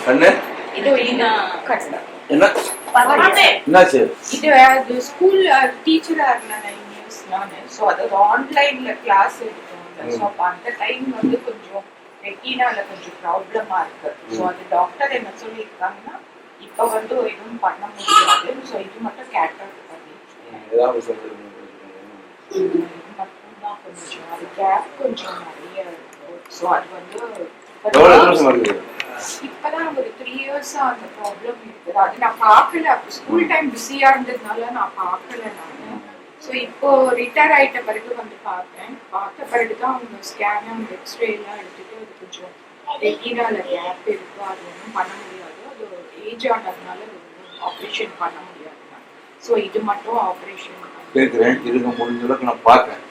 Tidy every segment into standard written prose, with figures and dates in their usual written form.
கண்ணு இது என்ன என்னாச்சு? இது ஸ்கூல் டீச்சரா இருந்தேன் 9 years நானு. ஸோ அது ஆன்லைன்ல கிளாஸ் எடுத்தோம். ஸோ அப்போ அந்த டைம் வந்து கொஞ்சம் ரெட்டினால கொஞ்சம் ப்ராப்ளமா இருக்கு. ஸோ அது டாக்டர் என்ன சொல்லியிருக்காங்கன்னா இப்போ வந்து எதுவும் பண்ண முடியாது. ஸோ இது மட்டும் கேட்ராக்ட் பண்ணி இது மட்டும்தான் கொஞ்சம் அது கேப் கொஞ்சம் நிறைய இருக்கு. ஸோ அது வந்து இப்பதான் ஒரு 3 years அந்த ப்ராப்ளம் இருக்குது. அது நான் பார்க்கல. ஸ்கூல் டைம் பிஸியா இருந்ததுனால நான் பார்க்கல நானு. ஸோ இப்போ ரிட்டையர் ஆயிட்ட பிறகு வந்து பார்த்தேன். பார்த்த பிறகுதான் அவங்க ஸ்கேன் அண்ட் எக்ஸ்ரே எல்லாம் எடுத்துட்டு அது கொஞ்சம் ரெட்டினால கேப் இருக்கு. அது ஒன்றும் பண்ண முடியாது. அது ஏஜ் ஆனதுனால ஆப்ரேஷன் பண்ண முடியாது. ஸோ இது மட்டும் ஆப்ரேஷன் கேட்குறேன். இதுக்கு முடிஞ்ச அளவுக்கு நான் பார்க்கறேன்.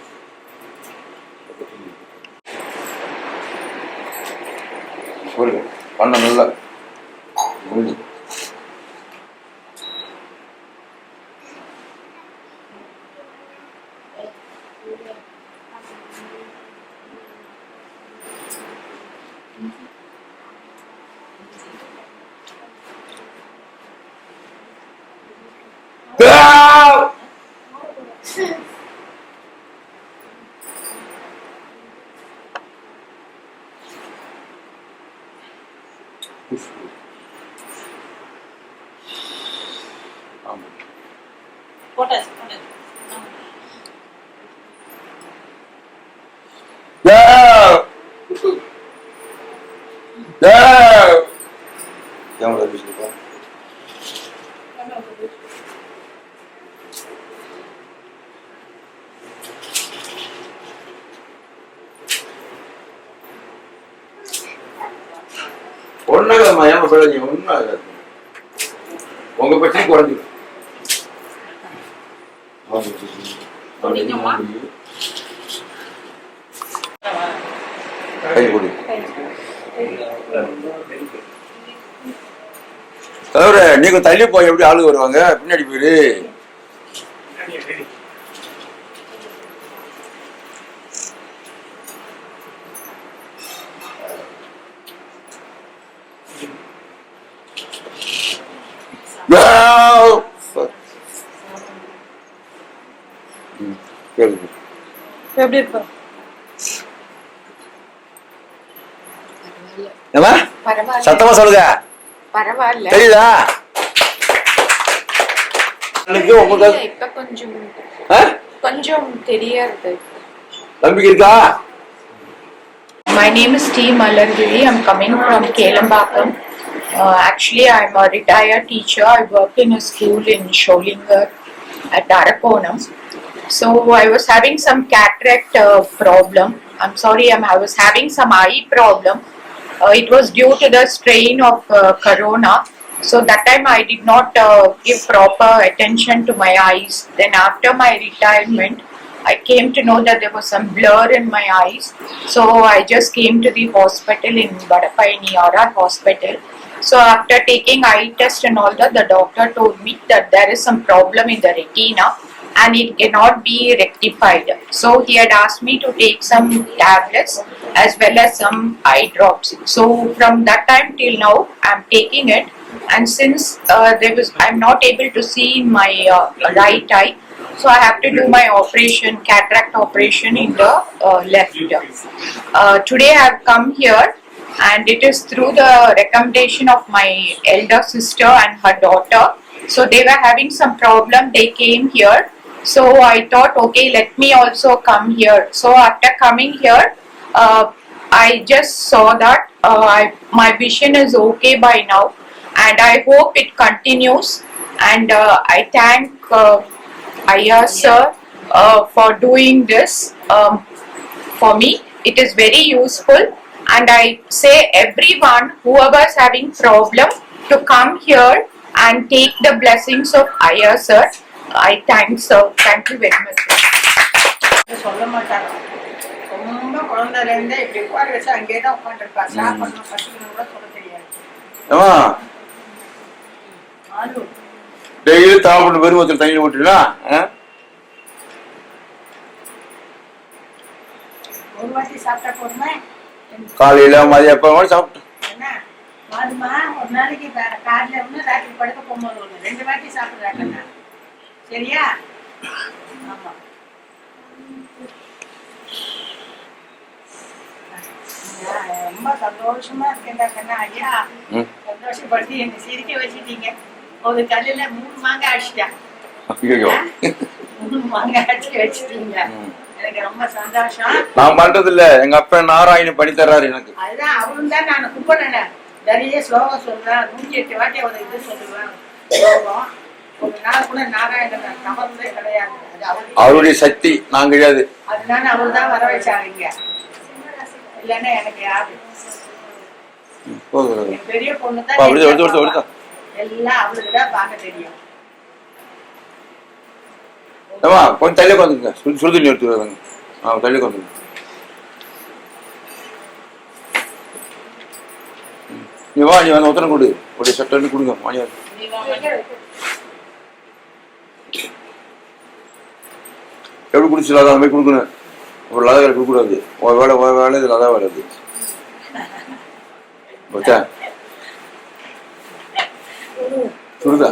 சொல்லுங்க பண்ண நல்லா முடிஞ்சு ஒன்னாகமா ஏன் சொல்லுங்க? ஒன்னும் ஆகாது. உங்க பிரச்சனை குறைஞ்சிடும். தவிர நீங்க தள்ளி போய் எப்படி ஆளு வருவாங்க? பின்னாடி போயிரு. சத்தமா சொல்லுங்க. பரவாயில்ல. தெரியுதா? இப்ப கொஞ்சம் தெரியாது. நம்பிக்கை இருக்கா? My name is T. Malargiri. I'm coming from Kelambakam. Actually, I'm a retired teacher. I work in a school in Sholingar at Arakonam. So I was having some cataract problem. I'm sorry, I was having some eye problem. It was due to the strain of corona. So that time I did not give proper attention to my eyes. Then after my retirement, I came to know that there was some blur in my eyes. So I just came to the hospital in Vadapayani RR Hospital. So after taking eye test and all that, the doctor told me that there is some problem in the retina and it cannot be rectified. So he had asked me to take some tablets as well as some eye drops. So from that time till now, I'm taking it. And since I'm not able to see in my right eye, so I have to do my operation, cataract operation in the left. Today I have come here, and it is through the recommendation of my elder sister and her daughter. So they were having some problem. They came here. So I thought, okay, let me also come here. So after coming here, I just saw that my vision is okay by now, and I hope it continues. And I thank Ayya sir for doing this for me. It is very useful, and I say everyone, whoever is having problem, to come here and take the blessings of Ayya sir. I thank sir. Thank you very much. சொல்ல மாட்டாங்க. ரொம்ப குழந்தைல இருந்தே இப்படி உட்கார வச்சு அங்கேயே தான் உட்காந்துருக்கா. சாப்பிடணும் பசிக்கணும் கூட சொல்ல தெரியாது. டெய்லி சாப்பிட்டு வெறும் ஒருத்தர் தண்ணி விட்டுலாம் ஒரு வாட்டி சாப்பிட்டா போதுமே. காலையில மதியம் எப்ப சாப்பிட்டு அதுமா ஒரு நாளைக்கு காலையில ஒன்று ராத்திரி படுக்க போகும்போது ஒன்று 2 வாட்டி சாப்பிட்றாக்கண்ணா. சரியா? ஆமா. ரொம்ப சந்தோஷமா இருக்கேன்டா கண்ணா. ஐயா சந்தோஷப்படுத்தி என்னை சிரிக்க வச்சுட்டீங்க. ஒரு கல்லுல 3 மாங்காய் அடிச்சிட்டேன். 3 மாங்காய் அடிச்சு வச்சுட்டீங்க. எனக்கு ரொம்ப சந்தோஷம். நான் பண்றது இல்ல, எங்க அப்பா நாராயணி பண்ணி தர்றாரு எனக்கு. அதுதான் அவரும் தான் நான் கும்பிடுறேன். நிறைய ஸ்லோகம் சொல்றேன். 108 வாட்டி அவர் இது சொல்லுவேன். ஸ்லோகம் ஒரு நாள் கூட நாராயணன் தவறுதே கிடையாது. அது அவருடைய சக்தி நான் கிடையாது. அதனால அவர் தான் வர வச்சாருங்க. இல்லன்னா எனக்கு யாரு? என் பெரிய பொண்ணு தான் எல்லாம் அவளுக்கு தான் பார்க்க தெரியும். கொஞ்சம் தள்ளி உட்காந்துங்க, சுடுதண்ணி எடுத்து வருவாங்க. தள்ளி உட்காந்துங்க. நீ வா, நீ வந்து உத்தரம் கொடு, ஒரு சட்டை கொடுங்க. வாணியா எப்படி குடிச்சு அதான் மாதிரி கொடுக்கணும். ஒரு லதா வேலை கொடுக்கூடாது. வேலை இது லதா வேலை அது. சுடுதா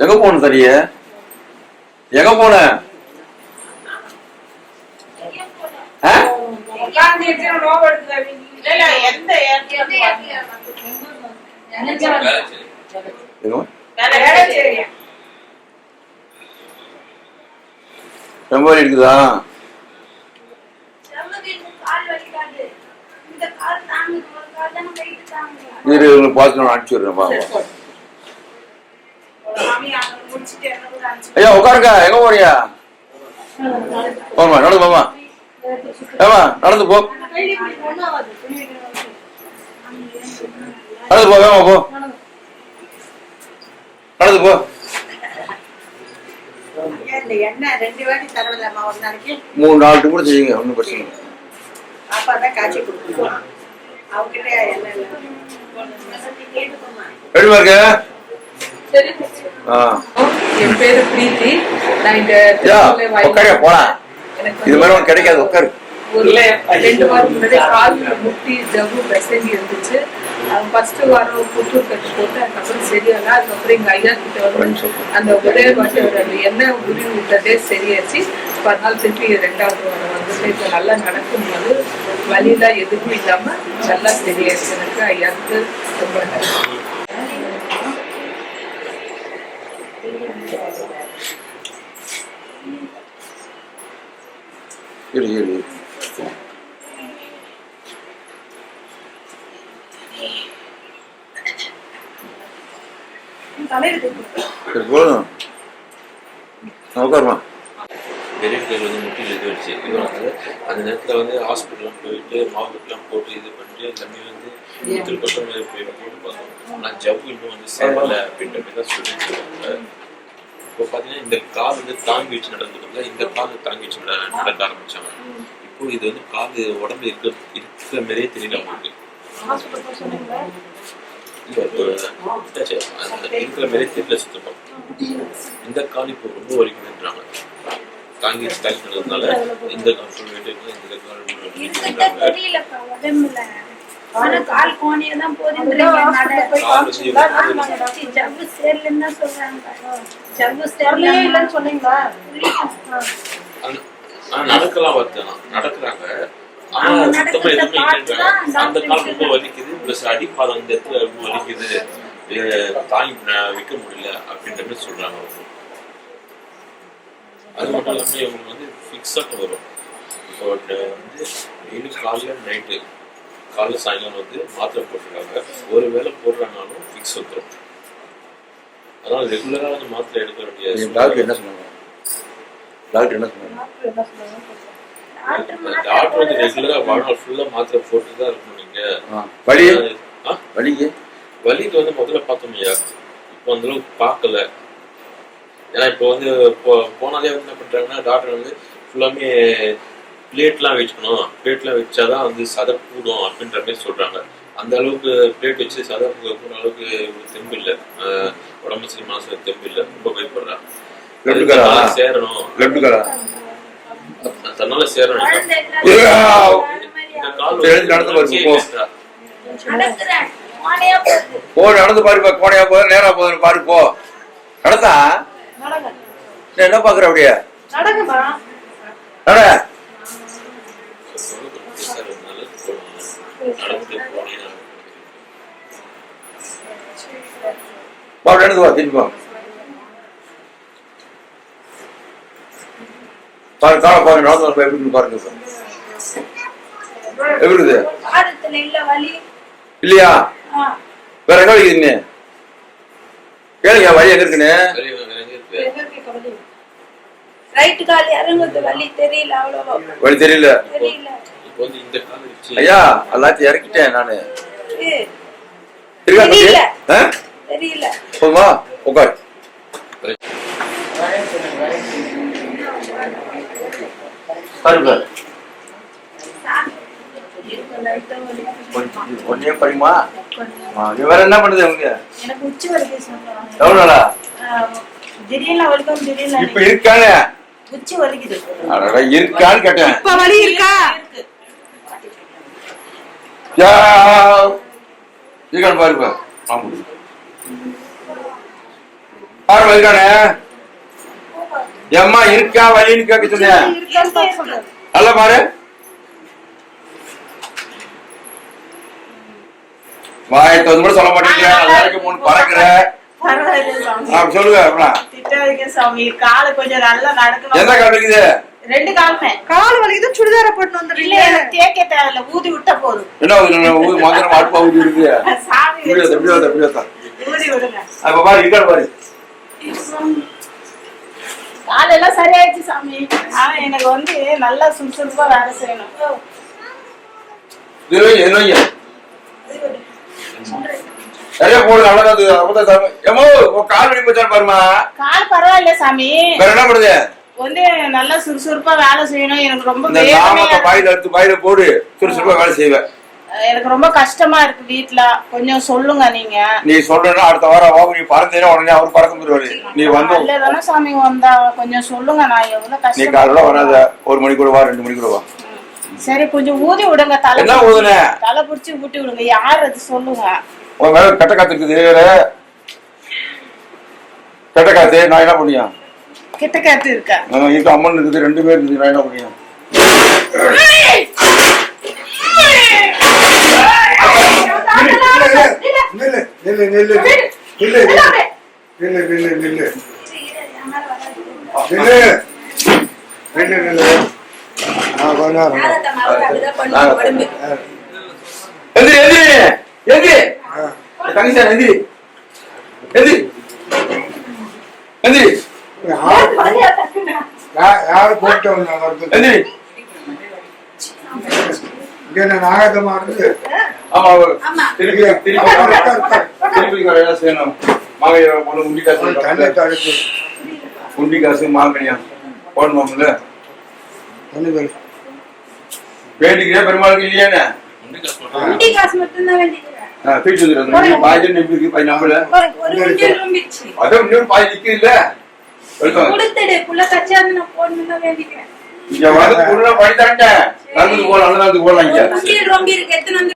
எங்க போன தனிய? எங்க போன? ரொம்ப இருக்குதா? பார்த்து அனுப்பிச்சு விடுறேன். ஐயா உட்காருங்க. எங்க போறியா? போமா, நடந்து போமா. ஏமா நடந்து போ. நடந்து போ, வேமா போ. நடந்து போ. 3-4 கூட செய்யுங்க, ஒன்றும் பிரச்சனை இல்லை. எப்படிமா இருக்க? என் பேரு பிரீத்தி. நான் இங்க போலாம். இது மாதிரி உனக்கு கிடைக்காது. உட்காரு. ஒரு 2 வாரம் முன்னாடி கால் முட்டி ஜவ்வு பிரசங்கி இருந்துச்சு. ஃபர்ஸ்ட் வாரம் புத்தூர் கட்டு போட்டு அதுக்கப்புறம் சரியால. அதுக்கப்புறம் எங்க ஐயா கிட்ட வந்து அந்த ஒரே வாட்டி ஒரு எண்ணெய் உருவி விட்டதே சரியாச்சு. 10 நாள் திருப்பி 2வது வாரம் வந்து இப்ப நல்லா நடக்கும்போது வலியெல்லாம் எதுவும் இல்லாம நல்லா சரியாச்சு. எனக்கு ஐயாவுக்கு ரொம்ப நன்றி. பெரிய பிள்ளைகள் வந்து முட்டியில் இது வச்சு இது வந்து அந்த நேரத்தில் வந்து ஹாஸ்பிட்டல்லாம் போயிட்டு மாவுக்கெல்லாம் போட்டு இது பண்ணிட்டு எல்லாமே வந்து முட்டில் கொட்ட மாதிரி போட்டு பார்த்தோம். ஆனால் ஜவ்வு இன்னும் வந்து சேரலை அப்படின்ற மாதிரி தான் சொல்லிட்டு. இப்போ பார்த்தீங்கன்னா இந்த கால் வந்து தாங்கி வச்சு நடந்துருந்தாங்க, இந்த கால் தாங்கி வச்சு நடக்க ஆரம்பிச்சாங்க. இப்போ இது வந்து கால் உடம்பு இருக்கிற மாதிரியே தெரியல அவங்களுக்கு. இருக்கிற மாதிரியே தெரியல சுத்தமாக. இந்த கால் இப்போ ரொம்ப வலிக்குதுன்றாங்க. தாங்கி வச்சு தாங்கி நடந்ததுனால இந்த கால் சொல்லிட்டு இந்த கால் கோணியே தான் போதும். ஜவ்வு சேரலன்னு தான் சொல்றாங்க. ஜவ்வு சேரலையே இல்லைன்னு சொன்னீங்களா? நடக்கலாம் வருதுனா நடக்கிறாங்க. ஆனா சுத்தமா எதுவுமே இல்லைன்றாங்க. அந்த கால் ரொம்ப வலிக்குது, பிளஸ் அடிப்பாதம் இந்த இடத்துல ரொம்ப வலிக்குது, தாங்கி வைக்க முடியல அப்படின்ற மாதிரி சொல்றாங்க. அது மட்டும் இல்லாமல் இவங்களுக்கு வந்து ஃபிக்ஸாக வரும். இப்போ வந்து டெய்லி காலைல நைட்டு காலைல சாயங்காலம் வந்து மாத்திரை போட்டுருக்காங்க. ஒரு வேளை போடுறாங்கனாலும் ஃபிக்ஸ் வந்துடும். அதனால ரெகுலராக வந்து மாத்திரை எடுக்க வேண்டிய. டாக்டர் என்ன சொன்னாங்க? டாக்டர் வந்து ரெகுலராக வாழ்நாள் ஃபுல்லாக மாத்திரை போட்டு தான் இருக்கணும். நீங்க வலிக்கு வந்து முதல்ல பார்த்தோம்யா, இப்போ அந்த அளவுக்கு பார்க்கல. ஏன்னா இப்போ வந்து போனாலே வந்து என்ன பண்ணுறாங்கன்னா டாக்டர் வந்து ஃபுல்லாமே பிளேட்லாம் வச்சுக்கணும், பிளேட்லாம் வச்சாதான் வந்து சதை கூடும் அப்படின்ற மாதிரி சொல்கிறாங்க. அந்த அளவுக்கு பிளேட் வச்சு சதை கூடுற அளவுக்கு தெம்பு இல்லை, உடம்பு சரி மனசு தெம்பு இல்லை, ரொம்ப பயப்படுறாங்க. லெஃப்ட் காலா சேரணும், லெஃப்ட் காலா தன்னால சேரணும். குழந்தை இல்லாத தெரிஞ்சு நடந்து பாருங்க போ நடக்கிறேன் மானையா போகுது போ நடந்து பாருப்பா கோடையா போகுது நேரா போகுது பாரு போ நடத்தா நடங்க நீ என்ன பாக்குற அப்படியே நடங்கம்மா நட பா நடந்து வா திருப்பி பாரு காலை பாருங்க நடந்து வரப்ப எப்படி பாருங்க எப்படி இருக்குது பாதத்துல இல்ல வலி இல்லையா ஆ வேற எங்க வலிக்குது கேளுங்க வழி எங்க இருக்குன்னு ரைட் கால் இறங்குது வலி தெரியல அவ்வளவோ வழி தெரியல தெரியல இப்போ வந்து இந்த கால் வச்சு ஐயா எல்லாத்தையும் இறக்கிட்டேன் நானு ஏ, தெரியுதா தெரியல. ஆ? தெரியல போதுமா உட்காரு பாருங்க ஒன்னே படிமா வேற என்ன பண்ணுது அவங்க எனக்கு உச்சி வலிக்கு சொல்றாங்க எவ்வளவு நாளா திடீர்னு வலிக்கும் திடீர்னு இப்ப இருக்கானே உச்சி வலிக்குது அடடா, இருக்கான்னு கேட்டேன் இப்ப வலி இருக்கா? யா, இருக்கான்னு பாருப்பா பாரு இருக்கானே ஏம்மா இருக்கா வலின்னு கேட்க சொன்னேன் நல்லா பாரு வாயத்தை வந்து கூட சொல்ல மாட்டேங்கிற வேலைக்கு மூணு பறக்குற பரவாயில்ல சாமி. அப்படி சொல்லுங்க அப்புறம் திட்டாதீங்க சாமி. காலு கொஞ்சம் நல்லா நடக்கணும். எந்த கால் இருக்குது ரெண்டு காலுமே. கால் வலிக்குது சுடிதார போட்டு இல்ல வந்துடுறீங்க. எனக்கு தேய்க்க தேவையில்ல. ஊதி விட்டா போதும். என்ன ஊது மந்திரம் அடுப்பா ஊதி இருக்குது சாமி இப்படி வச்சு எப்படி எப்படி எப்படி ஊதி விடுங்க. அப்ப பாரு இருக்காரு பாரு காலெல்லாம் சரியாயிடுச்சு சாமி. ஆனா எனக்கு வந்து நல்லா சுறுசுறுப்பா வேலை செய்யணும். என்ன நிறைய போடு அவ்வளவுதான் ஏமோ கால் வலி போச்சான்னு பாருமா கால் பரவாயில்ல சாமி. வேற என்ன பண்ணுது வந்து நல்லா சுறுசுறுப்பா வேலை செய்யணும். எனக்கு ரொம்ப இந்த நாமத்தை பாயில எடுத்து பாயில போடு சுறுசுறுப்பா வேலை செய்வேன் எனக்கு ரொம்ப கஷ்டமா இருக்கு வீட்டுல. கொஞ்சம் சொல்லுங்க நீங்க. நீ சொல்றேன்னா அடுத்த வாரம் வாங்க நீ பறந்தீங்கன்னா உடனே அவர் பறக்க முடியாது நீ வந்து இல்லதானே சாமி வந்தா கொஞ்சம் சொல்லுங்க. நான் எவ்வளவு நீ கஷ்டம். காலையில வராத 1 மணி கூட வா 2 மணி கூட வா சரி கொஞ்சம் ஊதி விடுங்க. என்ன ஊதுன? தலை புடிச்சு ஊட்டி விடுங்க. யார் அது சொல்லுங்க. உன் மேல கட்ட காத்து இருக்குது கட்ட காத்து நான் என்ன பண்ணியா கிட்ட காத்து இருக்கா? இருக்கு அம்மன் இருக்குது 2 பேர் இருக்குது நான் என்ன பண்ணியா யாரு போட்டு நாகதமா இருந்து ஆமா திருப்பி திருப்பி திருப்பி என்ன செய்யணும் மாங்காய் உண்டி காசு தண்ணி தடுப்பு உண்டி காசு மாங்கனியா போடணும்ல தண்ணி தடுப்பு வேண்டிக்கிறேன் பெருமாளுக்கு இல்லையானே உண்டி காசு மட்டும்தான் வேண்டிக்கிறேன். தூக்கி வந்துடுறேன் பாய் நம்பி பாய் நம்பல ஒரு உண்டி ரொம்பிச்சு அதான் இன்னொரு பாய் நிக்க இல்ல கொடுத்துடு புள்ள கச்சாந்து நான் போடணும்னு தான் வேண்டிக்கிறேன். இங்க வந்து பொருளா படி தரட்டேன் நடந்து போலாம் நடந்து போலாம் இங்க உண்டி ரொம்பி இருக்கு எத்தனை வந்து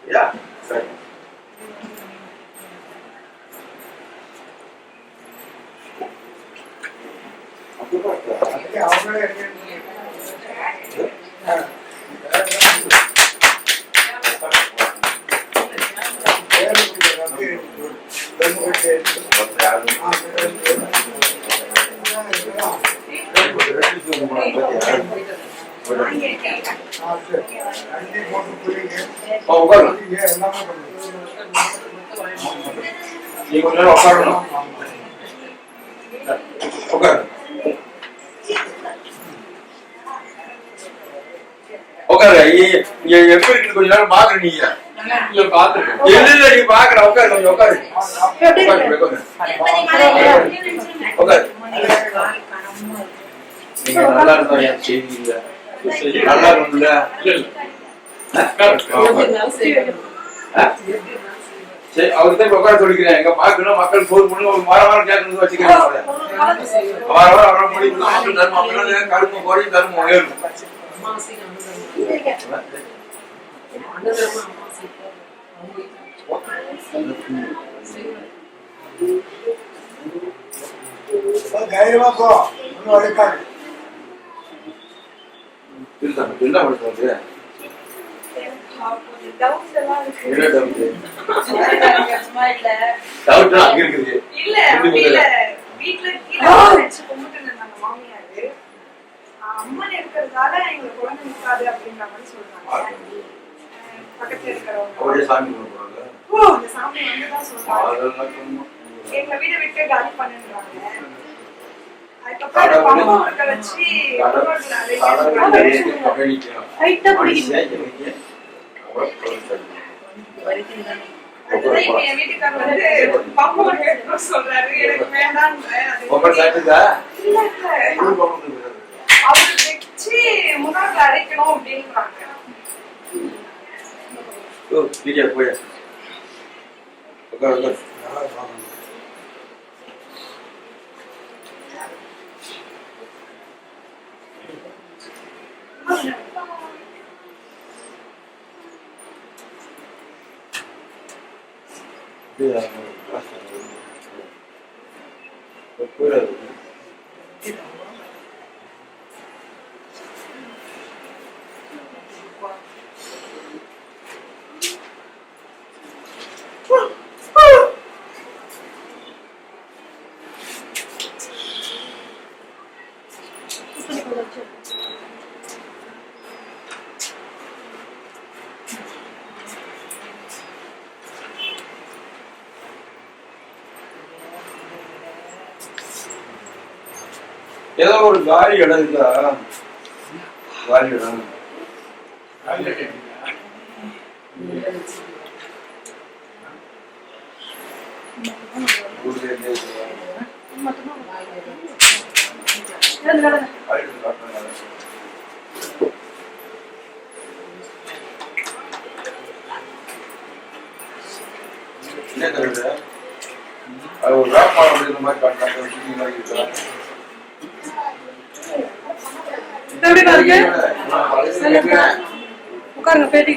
Yeah, right. நீ கொஞ்ச நேரம் உட்காரணும் உட்காரு உட்காரு எப்படி இருக்கு கொஞ்ச நேரம் பாக்குற நீங்க இல்ல இல்ல நீ பாக்குற உட்காரு கொஞ்சம் உட்காரு உட்காரு நீங்க நல்லா இருந்தா என் செய்தி இல்ல நல்லா இருக்கும்ல சரி அவர்தான் உட்கார சொல்லிக்கிறேன் எங்க பாக்கணும் மக்கள் போர் பண்ணி ஒரு வாரம் கேட்கணும் வச்சுக்கிறேன் வாரம் முடிவு தர்மம் கரும்பு குறையும் தர்மம் ஏறும் தைரியமா போ ஒன்னும் அழைக்காது என்ன பண்ணுறது அம்மன் இருக்கிறதால எங்க குழந்தை நிற்காது அப்படின்ற மாதிரி சொல்றாங்க. பக்கத்துல இருக்கிறவங்க சாமி அந்த சாமி வந்துதான் சொல்றாங்க எங்க வீட விட்டு காலி பண்ணுன்றாங்க. அதுக்கப்புறம் பம்பம் இருக்க வச்சு அதுதான் என் வீட்டுக்காரர் வந்து பம்பம் சொல்றாரு எனக்கு வேண்டான்ற அவரு வச்சு முன்னாடி அரைக்கணும் அப்படின்றாங்க. போய் ஏதோ ஒரு காலி இடம் இருக்கா காலி இடம் என்ன தருது அது ஒரு வியாபாரம் அப்படிங்கிற மாதிரி காட்டுறாங்க. உட்காருங்க பேட்டி